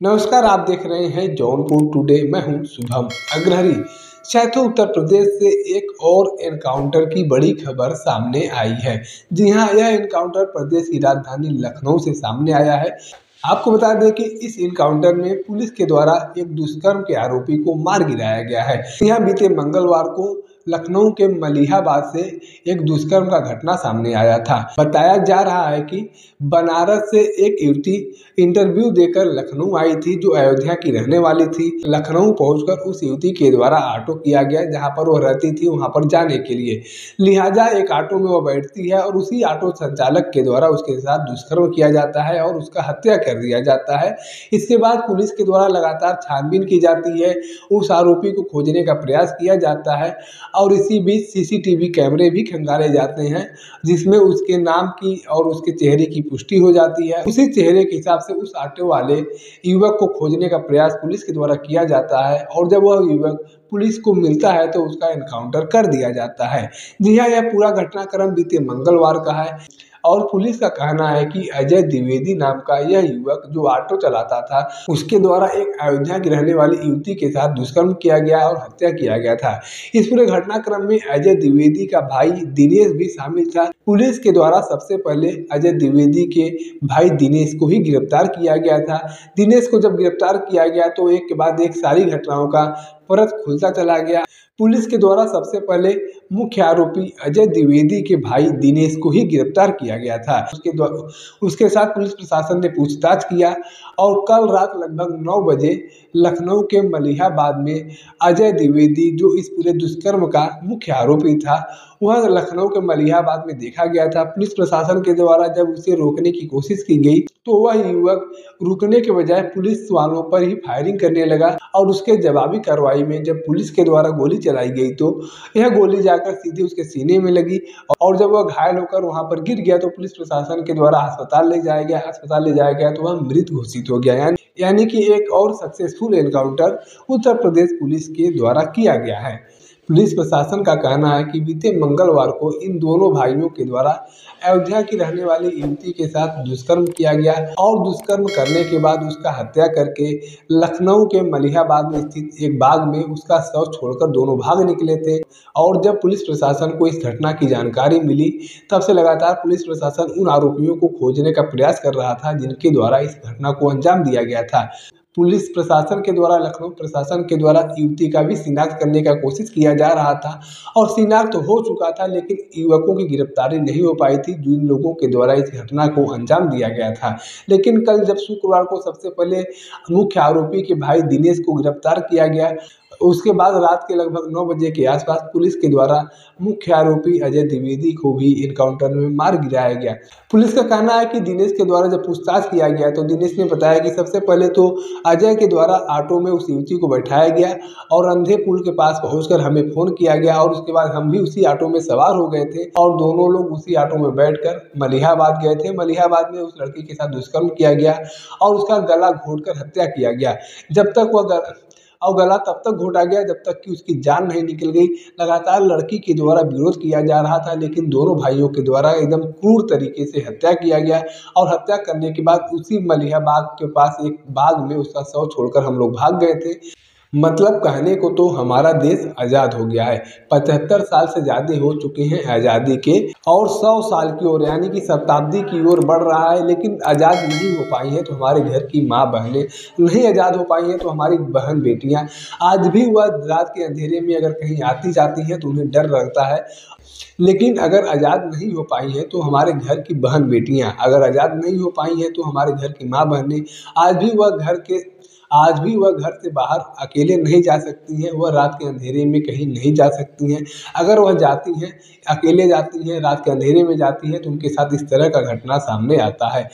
नमस्कार, आप देख रहे हैं जौनपुर टुडे। मैं हूं शुभम अग्रहरी। शहतूत उत्तर प्रदेश से एक और एनकाउंटर की बड़ी खबर सामने आई है। जी हां, यह एनकाउंटर प्रदेश की राजधानी लखनऊ से सामने आया है। आपको बता दें कि इस एनकाउंटर में पुलिस के द्वारा एक दुष्कर्म के आरोपी को मार गिराया गया है। यहाँ बीते मंगलवार को लखनऊ के मलिहाबाद से एक दुष्कर्म का घटना सामने आया था। बताया जा रहा है कि बनारस से एक युवती इंटरव्यू देकर लखनऊ आई थी, जो अयोध्या की रहने वाली थी। लखनऊ पहुंचकर उस युवती के द्वारा ऑटो किया गया जहां पर वो रहती थी, वहां पर जाने के लिए। लिहाजा एक ऑटो में वो बैठती है और उसी ऑटो संचालक के द्वारा उसके साथ दुष्कर्म किया जाता है और उसका हत्या कर दिया जाता है। इसके बाद पुलिस के द्वारा लगातार छानबीन की जाती है, उस आरोपी को खोजने का प्रयास किया जाता है और इसी बीच सीसीटीवी कैमरे भी खंगाले जाते हैं, जिसमें उसके नाम की और उसके चेहरे की पुष्टि हो जाती है। उसी चेहरे के हिसाब से उस ऑटो वाले युवक को खोजने का प्रयास पुलिस के द्वारा किया जाता है और जब वह युवक पुलिस को मिलता है तो उसका एनकाउंटर कर दिया जाता है। जी हाँ, यह पूरा घटनाक्रम बीते मंगलवार का है और पुलिस का कहना है कि अजय द्विवेदी नाम का यह युवक जो ऑटो चलाता था, उसके द्वारा एक अयोध्या की रहने वाली युवती के साथ दुष्कर्म किया गया और हत्या किया गया था। इस पूरे घटनाक्रम में अजय द्विवेदी का भाई दिनेश भी शामिल था। पुलिस के द्वारा सबसे पहले अजय द्विवेदी के भाई दिनेश को ही गिरफ्तार किया गया था। दिनेश को जब गिरफ्तार किया गया तो एक के बाद एक सारी घटनाओं का परत खुलता चला गया। पुलिस के द्वारा सबसे पहले मुख्य आरोपी अजय द्विवेदी के भाई दिनेश को ही गिरफ्तार किया गया था। उसके साथ पुलिस प्रशासन ने पूछताछ किया और कल रात लगभग 9 बजे लखनऊ के मलिहाबाद में अजय द्विवेदी, जो इस पूरे दुष्कर्म का मुख्य आरोपी था, वह लखनऊ के मलिहाबाद में देखा गया था। पुलिस प्रशासन के द्वारा जब उसे रोकने की कोशिश की गई तो वह युवक रुकने के बजाय पुलिस वालों पर ही फायरिंग करने लगा और उसके जवाबी कार्रवाई में जब पुलिस के द्वारा गोली चलाई गई तो यह गोली जाकर सीधे उसके सीने में लगी और जब वह घायल होकर वहां पर गिर गया तो पुलिस प्रशासन के द्वारा अस्पताल ले जाया गया तो वह मृत घोषित हो गया। यानी कि एक और successful encounter Uttar Pradesh police के द्वारा किया गया है। पुलिस प्रशासन का कहना है कि बीते मंगलवार को इन दोनों भाइयों के द्वारा अयोध्या की रहने वाली युवती के साथ दुष्कर्म किया गया और दुष्कर्म करने के बाद उसका हत्या करके लखनऊ के मलिहाबाद में स्थित एक बाग में उसका शव छोड़कर दोनों भाग निकले थे। और जब पुलिस प्रशासन को इस घटना की जानकारी मिली तब से लगातार पुलिस प्रशासन उन आरोपियों को खोजने का प्रयास कर रहा था जिनके द्वारा इस घटना को अंजाम दिया गया था। पुलिस प्रशासन के द्वारा, लखनऊ प्रशासन के द्वारा युवती का भी शिनाख्त करने का कोशिश किया जा रहा था और शिनाख्त तो हो चुका था, लेकिन युवकों की गिरफ्तारी नहीं हो पाई थी जिन लोगों के द्वारा इस घटना को अंजाम दिया गया था। लेकिन कल जब शुक्रवार को सबसे पहले मुख्य आरोपी के भाई दिनेश को गिरफ्तार किया गया, उसके बाद रात के लगभग 9 बजे के आसपास पुलिस के द्वारा मुख्य आरोपी अजय द्विवेदी को भी एनकाउंटर में मार गिराया गया। पुलिस का कहना है कि दिनेश के द्वारा जब पूछताछ किया गया तो दिनेश ने बताया कि सबसे पहले तो अजय के द्वारा ऑटो में उस युवती को बैठाया गया और अंधे पुल के पास पहुंचकर हमें फोन किया गया और उसके बाद हम भी उसी ऑटो में सवार हो गए थे और दोनों लोग उसी ऑटो में बैठकर मलिहाबाद गए थे। मलिहाबाद में उस लड़की के साथ दुष्कर्म किया गया और उसका गला घोंटकर हत्या किया गया। जब तक वह गला तब तक घोटा गया जब तक कि उसकी जान नहीं निकल गई। लगातार लड़की के द्वारा विरोध किया जा रहा था, लेकिन दोनों भाइयों के द्वारा एकदम क्रूर तरीके से हत्या किया गया और हत्या करने के बाद उसी मलिहाबाद के पास एक बाग में उसका शव छोड़कर हम लोग भाग गए थे। मतलब कहने को तो हमारा देश आज़ाद हो गया है। 75 साल से ज़्यादा हो चुके हैं आज़ादी के और 100 साल की ओर यानी कि शताब्दी की ओर बढ़ रहा है, लेकिन आज़ाद नहीं हो पाई है तो हमारे घर की माँ बहनें, नहीं आज़ाद हो पाई हैं तो हमारी बहन बेटियाँ। आज भी वह रात के अंधेरे में अगर कहीं आती जाती हैं तो उन्हें डर लगता है। लेकिन अगर आज़ाद नहीं हो पाई हैं तो हमारे घर की बहन बेटियाँ, अगर आज़ाद नहीं हो पाई हैं तो हमारे घर की माँ बहनें, आज भी वह घर से बाहर अकेले नहीं जा सकती हैं, वह रात के अंधेरे में कहीं नहीं जा सकती हैं। अगर वह जाती हैं, अकेले जाती हैं, रात के अंधेरे में जाती हैं तो उनके साथ इस तरह का घटना सामने आता है।